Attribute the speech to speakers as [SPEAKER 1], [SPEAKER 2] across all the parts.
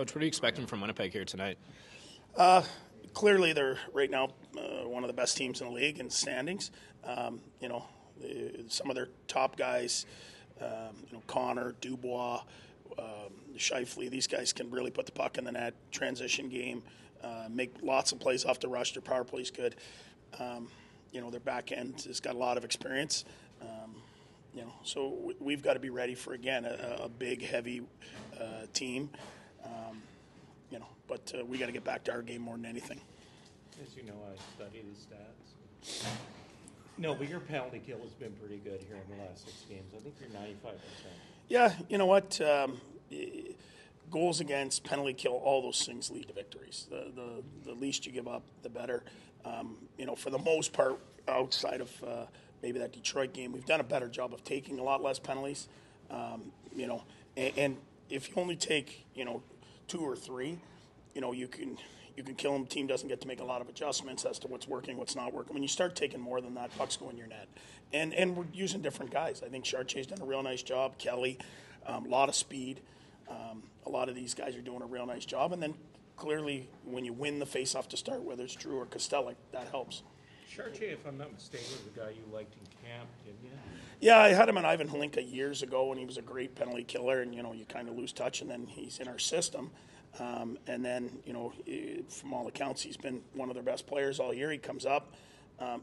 [SPEAKER 1] Coach, what are you expecting from Winnipeg here tonight?
[SPEAKER 2] Clearly, they're right now one of the best teams in the league in standings. Some of their top guys, Connor, Dubois, Scheifele, these guys can really put the puck in the net, transition game, make lots of plays off the rush. Their power play is good. Their back end has got a lot of experience. So we've got to be ready for, again, a big, heavy team. But we got to get back to our game more than anything.
[SPEAKER 3] As you know, I study the stats. No, but your penalty kill has been pretty good here in the last 6 games. I think you're 95%.
[SPEAKER 2] Yeah, you know what? Goals against, penalty kill, all those things lead to victories. The least you give up, the better. For the most part, outside of maybe that Detroit game, we've done a better job of taking a lot less penalties. And if you only take 2 or 3, you can kill them. Team doesn't get to make a lot of adjustments as to what's working, what's not working. When you start taking more than that, pucks go in your net. And we're using different guys. I think Chartier's done a real nice job. Kelly, a lot of speed. A lot of these guys are doing a real nice job. And then clearly when you win the face-off to start, whether it's Drew or Costello, that helps.
[SPEAKER 3] Chartier, if I'm not mistaken, was the guy you liked in camp, didn't you?
[SPEAKER 2] Yeah, I had him in Ivan Hlinka years ago, and he was a great penalty killer, and, you kind of lose touch, and then he's in our system. And then, from all accounts, he's been one of their best players all year. He comes up.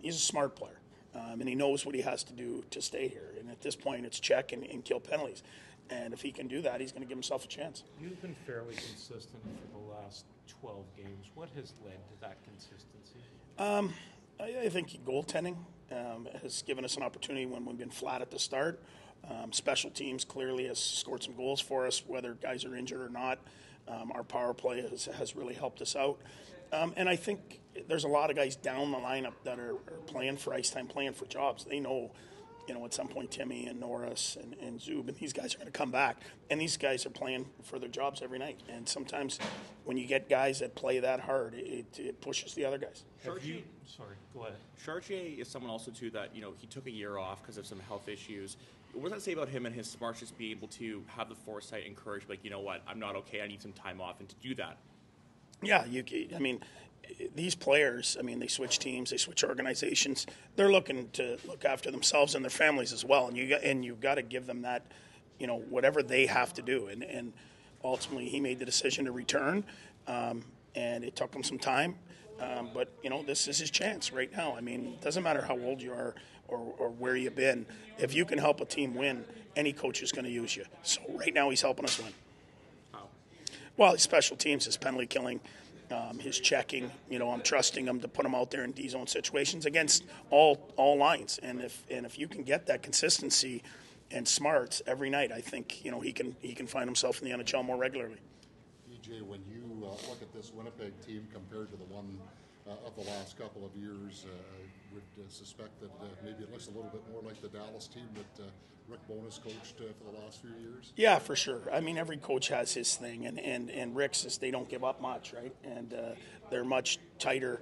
[SPEAKER 2] He's a smart player, and he knows what he has to do to stay here. And at this point, it's check and kill penalties. And if he can do that, he's going to give himself a chance.
[SPEAKER 3] You've been fairly consistent for the last 12 games. What has led to that consistency?
[SPEAKER 2] I think goaltending has given us an opportunity when we've been flat at the start. Special teams clearly has scored some goals for us, whether guys are injured or not. Our power play has really helped us out. And I think there's a lot of guys down the lineup that are playing for ice time, playing for jobs. They know, at some point Timmy and Norris and Zub and these guys are going to come back. And these guys are playing for their jobs every night. And sometimes when you get guys that play that hard, it pushes the other guys.
[SPEAKER 3] Sorry, go ahead.
[SPEAKER 4] Chartier is someone also, too, that, he took a year off because of some health issues. What does that say about him and his smarts, just be able to have the foresight and courage, like, you know what, I'm not okay, I need some time off, and to do that?
[SPEAKER 2] Yeah, these players, they switch teams, they switch organizations. They're looking to look after themselves and their families as well, and you've got to give them that, whatever they have to do. And ultimately, he made the decision to return, and it took him some time. But this is his chance right now. It doesn't matter how old you are or where you've been. If you can help a team win, any coach is going to use you. So right now, he's helping us win. Well, his special teams, his penalty killing, his checking. I'm trusting him to put him out there in D-zone situations against all lines. And if you can get that consistency and smarts every night, I think he can find himself in the NHL more regularly.
[SPEAKER 5] EJ, when you look at this Winnipeg team compared to the one of the last couple of years, would suspect that maybe it looks a little bit more like the Dallas team that Rick Bowness coached for the last few years?
[SPEAKER 2] Yeah, for sure. Every coach has his thing, and Rick's is they don't give up much, right? And they're much tighter,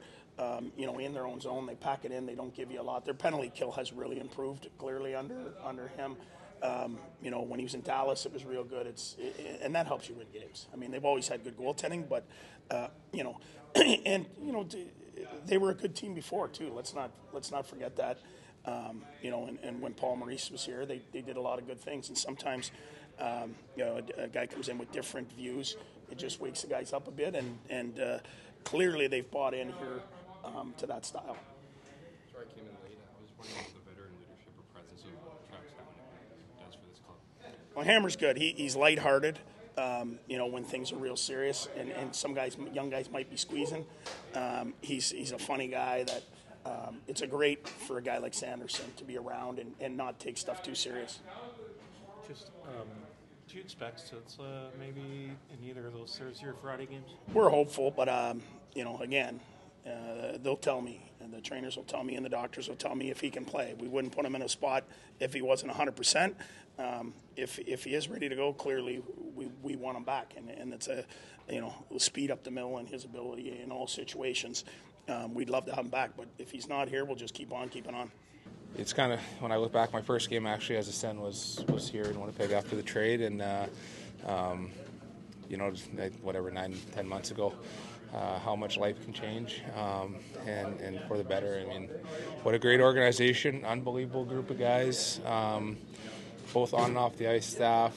[SPEAKER 2] in their own zone. They pack it in. They don't give you a lot. Their penalty kill has really improved clearly under him. When he was in Dallas, it was real good. And that helps you win games. They've always had good goaltending, but they were a good team before too. Let's not forget that. And when Paul Maurice was here, they did a lot of good things. And sometimes, a guy comes in with different views. It just wakes the guys up a bit. And clearly, they've bought in here to that style.
[SPEAKER 6] Sorry, I came in late. I was wondering what the veteran leadership or presence of Travis Hamonic does for this club.
[SPEAKER 2] Well, Hammer's good. He's lighthearted. When things are real serious, and some young guys might be squeezing. He's a funny guy that it's a great for a guy like Sanderson to be around and not take stuff too serious.
[SPEAKER 3] Just, do you expect Stützle maybe in either of those Thursday or Friday games?
[SPEAKER 2] We're hopeful, but again, they'll tell me, and the trainers will tell me, and the doctors will tell me if he can play. We wouldn't put him in a spot if he wasn't 100%. If he is ready to go, clearly we want him back, and it's we'll speed up the mill and his ability in all situations. We'd love to have him back, but if he's not here, we'll just keep on keeping on.
[SPEAKER 7] It's kind of, when I look back, my first game actually as a Sen was here in Winnipeg after the trade, and whatever, 9-10 months ago, how much life can change, and for the better. I mean, what a great organization, unbelievable group of guys, both on and off the ice staff,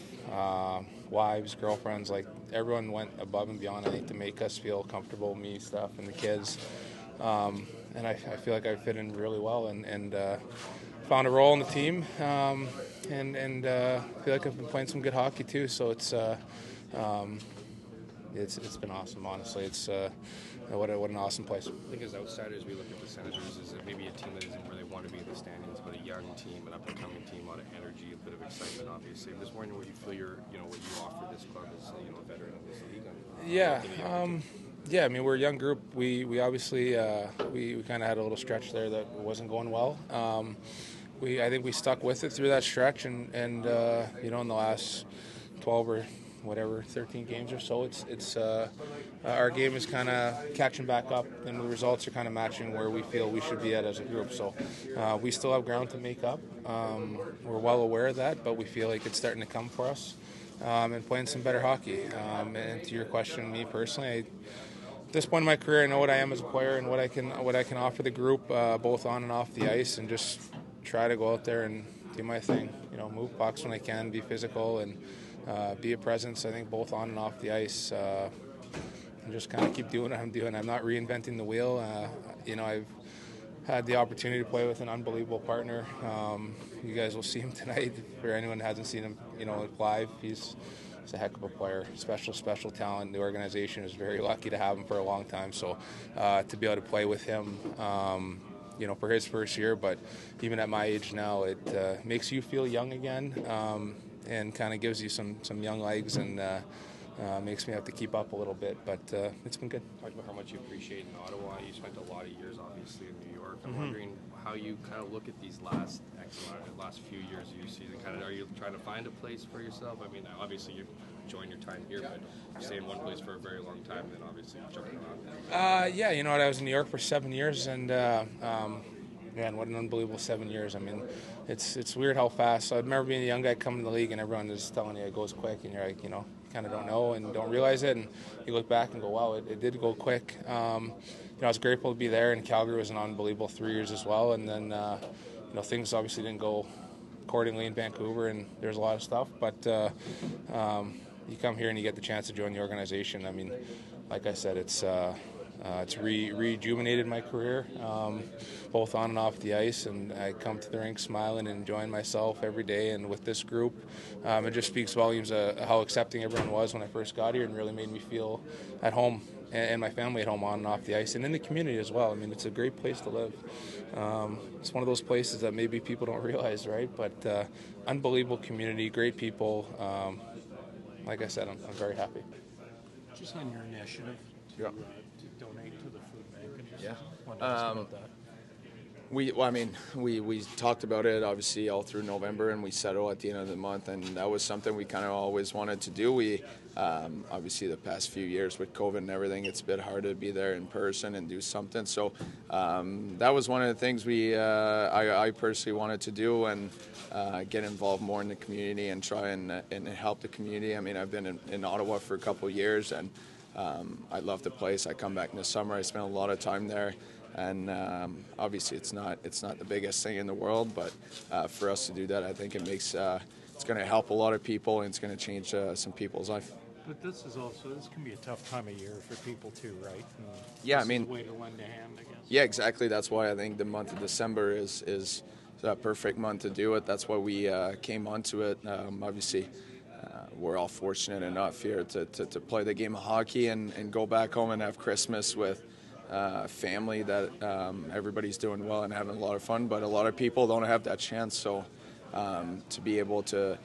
[SPEAKER 7] wives, girlfriends, like everyone went above and beyond, I think, to make us feel comfortable, me, Steph, and the kids. And I feel like I fit in really well and found a role in the team, and feel like I've been playing some good hockey too. So it's been awesome, honestly. It's what an awesome place.
[SPEAKER 6] I think as outsiders, we look at the Senators as maybe a team that isn't where they want to be in the standings, but a young team, an up-and-coming team, a lot of energy, a bit of excitement, obviously. I'm just wondering what you feel what you offer this club as a veteran of this league.
[SPEAKER 7] Yeah, I mean, we're a young group. We obviously we kind of had a little stretch there that wasn't going well. I think we stuck with it through that stretch, and in the last 12 or whatever 13 games or so, it's our game is kind of catching back up, and the results are kind of matching where we feel we should be at as a group. So we still have ground to make up. We're well aware of that, but we feel like it's starting to come for us, and playing some better hockey. And to your question, me personally, at this point in my career, I know what I am as a player and what I can offer the group, both on and off the ice, and just try to go out there and do my thing. Move pucks when I can, be physical, and be a presence. I think both on and off the ice, and just kind of keep doing what I'm doing. I'm not reinventing the wheel. I've had the opportunity to play with an unbelievable partner. You guys will see him tonight. For anyone who hasn't seen him, live, he's a heck of a player, special talent. The organization is very lucky to have him for a long time. So to be able to play with him, for his first year, but even at my age now, it makes you feel young again, and kind of gives you some young legs, and makes me have to keep up a little bit. But it's been good.
[SPEAKER 6] Talk about how much you appreciate in Ottawa. You spent a lot of years, obviously, in New York. I'm wondering how you kind of look at these last few years of your season. Are you trying to find a place for yourself? I mean, obviously you're enjoying your time here, but you stay in one place for a very long time, and then obviously jumping around.
[SPEAKER 7] Yeah, I was in New York for 7 years, and man, what an unbelievable 7 years. I mean, it's weird how fast. I remember being a young guy coming to the league, and everyone is telling you it goes quick, and you're like, kind of don't know and don't realize it, and you look back and go, wow, it did go quick. I was grateful to be there, and Calgary was an unbelievable 3 years as well, and then things obviously didn't go accordingly in Vancouver, and there's a lot of stuff, but you come here and you get the chance to join the organization. I mean, like I said, it's rejuvenated my career, both on and off the ice, and I come to the rink smiling and enjoying myself every day. And with this group, it just speaks volumes of how accepting everyone was when I first got here, and really made me feel at home, and my family at home on and off the ice, and in the community as well. I mean, it's a great place to live. It's one of those places that maybe people don't realize, right? But unbelievable community, great people. Like I said, I'm very happy.
[SPEAKER 3] Just on your initiative to donate to the food bank. And just wanted to ask about that.
[SPEAKER 8] We talked about it obviously all through November, and we settled at the end of the month, and that was something we kind of always wanted to do. We obviously the past few years with COVID and everything, it's a bit hard to be there in person and do something. So that was one of the things I personally wanted to do, and get involved more in the community and try and help the community. I mean, I've been in Ottawa for a couple of years, and I love the place. I come back in the summer. I spend a lot of time there. And obviously, it's not the biggest thing in the world, but for us to do that, I think it's going to help a lot of people, and it's going to change some people's life.
[SPEAKER 3] But this can be a tough time of year for people too, right?
[SPEAKER 8] Yeah,
[SPEAKER 3] I mean, a way to lend a hand, I guess.
[SPEAKER 8] Yeah, exactly. That's why I think the month of December is a perfect month to do it. That's why we came onto it. Obviously, we're all fortunate enough here to play the game of hockey and go back home and have Christmas with family that everybody's doing well and having a lot of fun, but a lot of people don't have that chance. So to be able to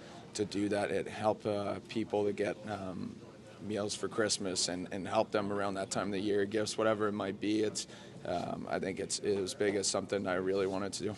[SPEAKER 8] do that, it help people to get meals for Christmas and help them around that time of the year, gifts, whatever it might be. It's I think it was big as something I really wanted to do.